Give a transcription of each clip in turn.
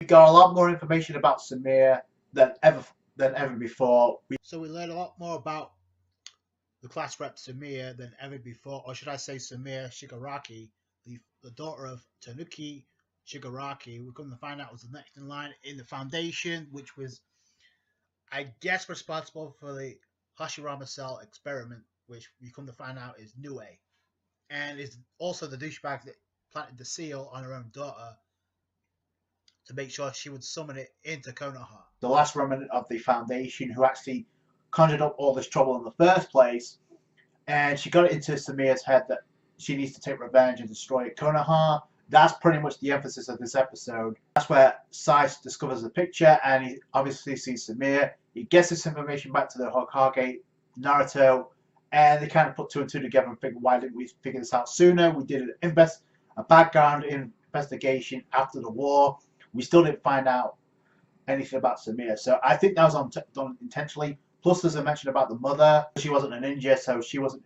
We got a lot more information about Sumire than ever before. So we learned a lot more about the class rep Sumire than ever before, or should I say Sumire Shigaraki, the daughter of Tanuki Shigaraki. We're going to find out was the next in line in the Foundation, which was, I guess, responsible for the Hashirama Cell experiment, which we come to find out is Nue, and is also the douchebag that planted the seal on her own daughter to make sure she would summon it into Konoha. The last remnant of the Foundation who actually conjured up all this trouble in the first place, and she got it into Sumire's head that she needs to take revenge and destroy Konoha. That's pretty much the emphasis of this episode. That's where Sai discovers the picture, and he obviously sees Sumire. He gets this information back to the Hokage, Naruto, and they kind of put two and two together and figure, why didn't we figure this out sooner? We did a background investigation after the war. We still didn't find out anything about Sumire. So I think that was done intentionally. Plus, there's a mention about the mother. She wasn't a ninja, so she wasn't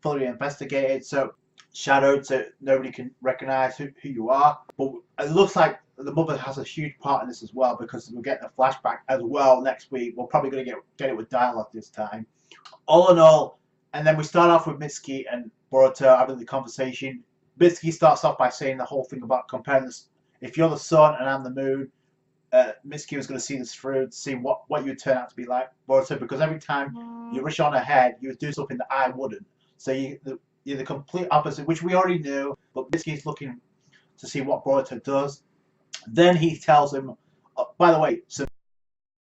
fully investigated. So shadowed, so nobody can recognize who you are. But it looks like the mother has a huge part in this as well, because we're getting a flashback as well next week. We're probably going to get it with dialogue this time. All in all, and then we start off with Mitsuki and Boruto having the conversation. Mitsuki starts off by saying the whole thing about comparing this. If you're the sun and I'm the moon, Mitsuki was going to see this through to see what you turn out to be like, Boruto, because every time you wish on ahead, you would do something that I wouldn't. So you're the complete opposite, which we already knew, but Mitsuki's looking to see what Boruto does. Then he tells him, by the way, so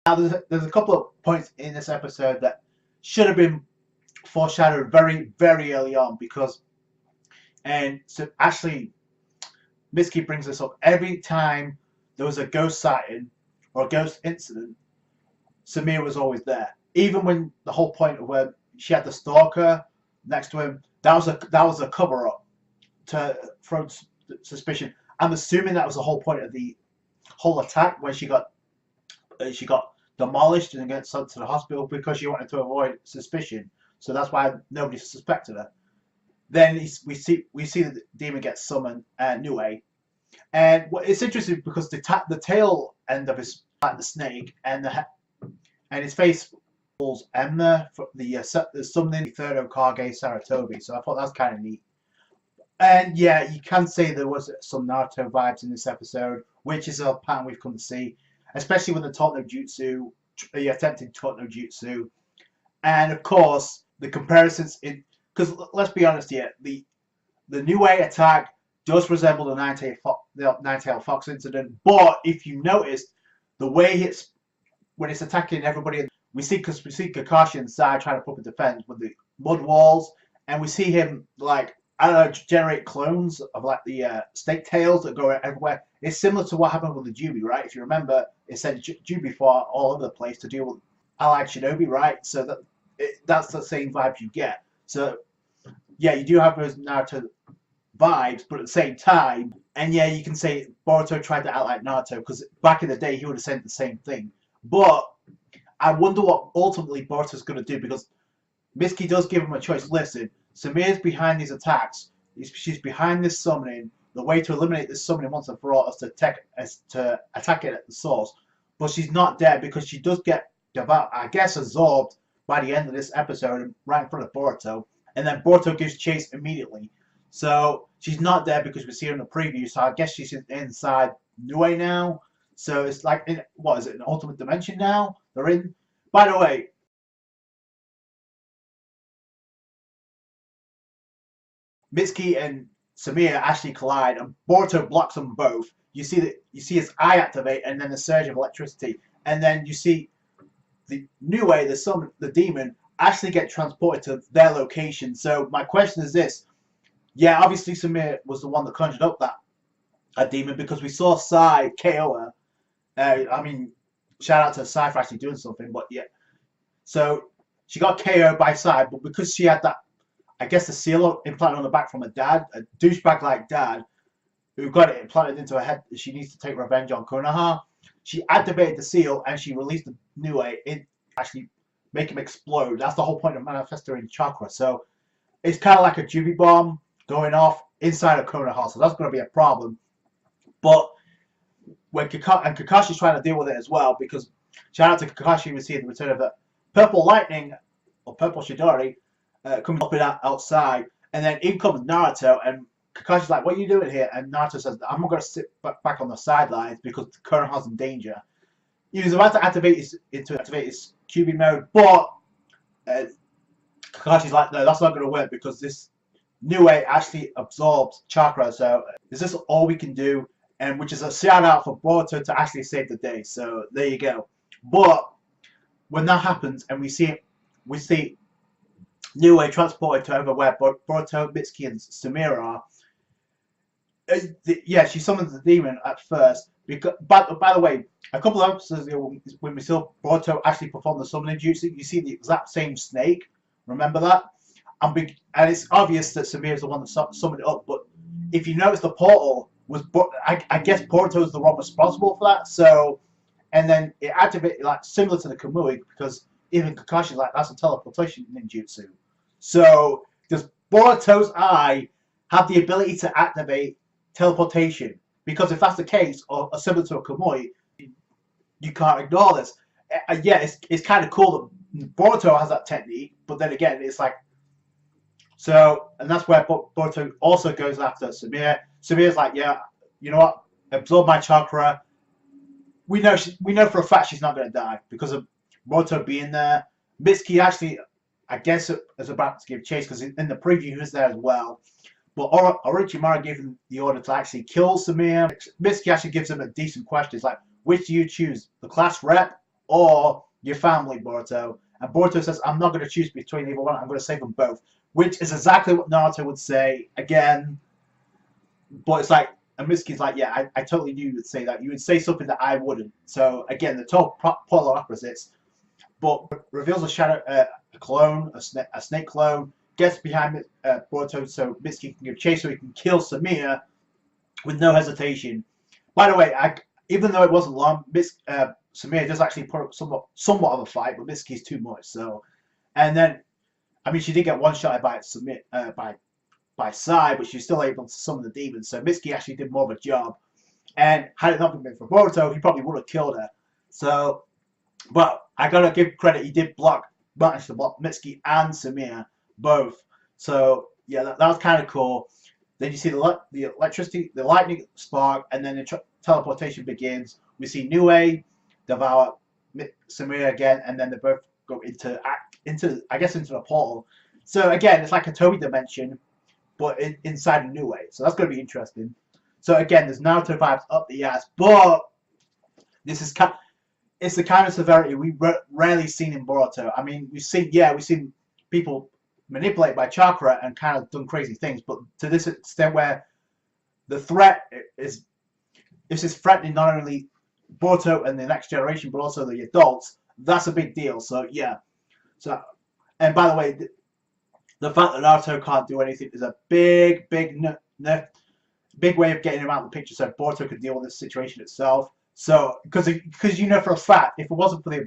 now there's a couple of points in this episode that should have been foreshadowed very, very early on, because, and so actually, Mitsuki brings this up every time there was a ghost sighting or a ghost incident. Sumire was always there, even when the whole point of where she had the stalker next to him. That was a cover up to throw suspicion. I'm assuming that was the whole point of the whole attack when she got demolished and got sent to the hospital, because she wanted to avoid suspicion. So that's why nobody suspected her. Then we see the demon get summoned, Nue, and it's interesting because the tail end of his, like the snake, and his face falls Emma for the summoning the third Hokage Saratobi. So I thought that's kind of neat. And yeah, you can say there was some Naruto vibes in this episode, which is a pattern we've come to see, especially when the taught no jutsu, the attempted taught no jutsu, and of course the comparisons in. Because let's be honest here, the Nue attack does resemble the nine-tailed fox incident, but if you notice the way when it's attacking everybody, we see Kakashi inside trying to put up a defense with the mud walls, and we see him, like, I don't know, generate clones of like the snake tails that go everywhere. It's similar to what happened with the Jubi, right? If you remember, it said Jubi fought all over the place to deal with allied shinobi, right? So that's the same vibe you get. So yeah, you do have those Naruto vibes, but at the same time, and yeah, you can say Boruto tried to act like Naruto, because back in the day he would have said the same thing. But I wonder what ultimately Boruto's going to do, because Mitsuki does give him a choice. Listen, Sumire's behind these attacks. She's behind this summoning. The way to eliminate this summoning once and for all is to attack it at the source. But she's not dead, because she does get, I guess, absorbed by the end of this episode right in front of Boruto. And then Boruto gives chase immediately. So she's not there because we see her in the preview. So I guess she's inside Nue now. So it's like, what is it, an alternate dimension now? They're in. By the way, Mitsuki and Sumire actually collide, and Boruto blocks them both. You see his eye activate, and then a surge of electricity, and then you see the Nue, the demon, actually get transported to their location. So my question is this: yeah, obviously Sumire was the one that conjured up that demon, because we saw Sai KO her. I mean, shout out to Sai for actually doing something, but yeah. So she got KO'd by Sai, but because she had that, I guess, the seal implanted on the back from a dad, a douchebag like dad, who got it implanted into her head, she needs to take revenge on Konoha. She activated the seal and she released the Nue. It actually make him explode. That's the whole point of manifesting chakra. So it's kind of like a Jubi bomb going off inside of Konoha. So that's going to be a problem. But when Kakashi's trying to deal with it as well, because shout out to Kakashi, we see the return of the purple lightning or purple Chidori coming up outside, and then in comes Naruto, and Kakashi's like, "What are you doing here?" And Naruto says, "I'm not going to sit back on the sidelines because Konoha's in danger." He was about to activate his QB mode, but Kakashi's like, "No, that's not going to work because this New Way actually absorbs chakra. So is this all we can do?" And which is a shout out for Boruto to actually save the day. So there you go. But when that happens, and we see New Way transported to over where Boruto, Mitsuki, and Sumire are. Yeah, she summons the demon at first. Because, by the way, a couple of episodes ago, when we saw Boruto actually perform the summoning jutsu, you see the exact same snake. Remember that? And it's obvious that Sumire is the one that summoned it up. But if you notice, the portal was, I guess Boruto is the one responsible for that. So, and then it activated like similar to the Kamui, because even Kakashi's like, that's a teleportation ninjutsu. So does Boruto's eye have the ability to activate teleportation? Because if that's the case, or similar to a Kamui, you can't ignore this. Yeah, it's kind of cool that Boruto has that technique, but then again, it's like, so, and that's where Boruto also goes after Sumire. Sumire's like, yeah, you know what? Absorb my chakra. We know for a fact she's not going to die because of Boruto being there. Mitsuki actually, I guess, is about to give chase because in the preview he was there as well. But Orochimaru gave him the order to actually kill Sumire. Mitsuki actually gives him a decent question. It's like, which do you choose, the class rep or your family, Boruto? And Boruto says, I'm not going to choose between either one. I'm going to save them both. Which is exactly what Naruto would say again. But it's like, and Mitsuki's like, yeah, I totally knew you would say that. You would say something that I wouldn't. So again, the total polar opposites. But reveals a shadow, a clone, a snake clone, gets behind Boruto so Mitsuki can give chase so he can kill Sumire with no hesitation. By the way, even though it wasn't long, Sumire does actually put up somewhat of a fight, but Mitsuki's too much. So, and then, I mean, she did get one shot by by Sai, but she's still able to summon the demons. So Mitsuki actually did more of a job. And had it not been for Boruto, he probably would have killed her. So, but I gotta give credit, he did manage to block Mitsuki and Sumire both. So yeah, that was kind of cool. Then you see the electricity, the lightning spark, and then the teleportation begins. We see Nue devour Sumire again, and then they both go into I guess into the portal. So again, it's like a Toby dimension, but inside a Nue. So that's going to be interesting. So again, there's Naruto vibes up the ass, but this is it's the kind of severity we rarely seen in Boruto. I mean, we've seen people manipulated by chakra and kind of done crazy things, but to this extent where the threat is threatening not only Boruto and the next generation, but also the adults. That's a big deal. So yeah. So, and by the way, the fact that Naruto can't do anything is a big way of getting him out of the picture, so Boruto could deal with this situation itself. So, because you know for a fact, if it wasn't for the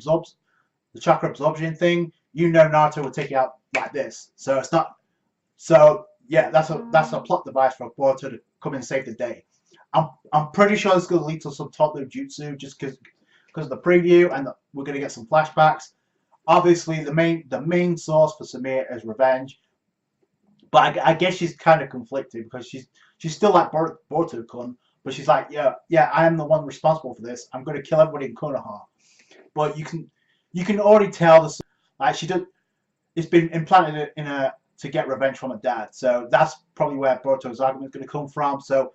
chakra absorption thing, you know Naruto would take it out like this. So it's not. So yeah, that's a plot device for Boruto to come and save the day. I'm pretty sure it's going to lead to some top no jutsu just because of the preview, and we're going to get some flashbacks. Obviously, the main source for Sumire is revenge, but I guess she's kind of conflicted because she's still like Boruto-kun, but she's like, yeah, I am the one responsible for this. I'm going to kill everybody in Konoha. But you can already tell this, like it's been implanted in her to get revenge from her dad. So that's probably where Boruto's argument is going to come from. So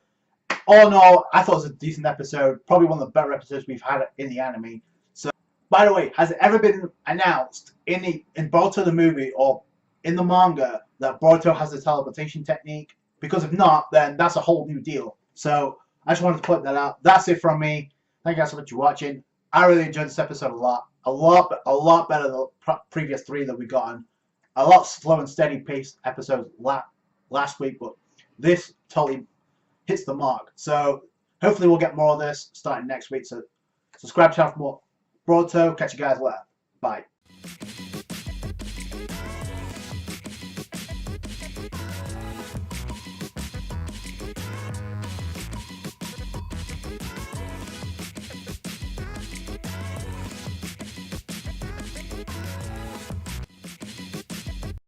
all in all, I thought it was a decent episode, probably one of the better episodes we've had in the anime. So, by the way, has it ever been announced in Boruto the movie or in the manga that Boruto has the teleportation technique? Because if not, then that's a whole new deal. So I just wanted to point that out. That's it from me. Thank you guys so much for watching. I really enjoyed this episode a lot better than the previous three that we got on. A lot slow and steady paced episodes last week, but this totally hits the mark. So hopefully we'll get more of this starting next week. So subscribe to channel for more Boruto. Catch you guys later. Bye.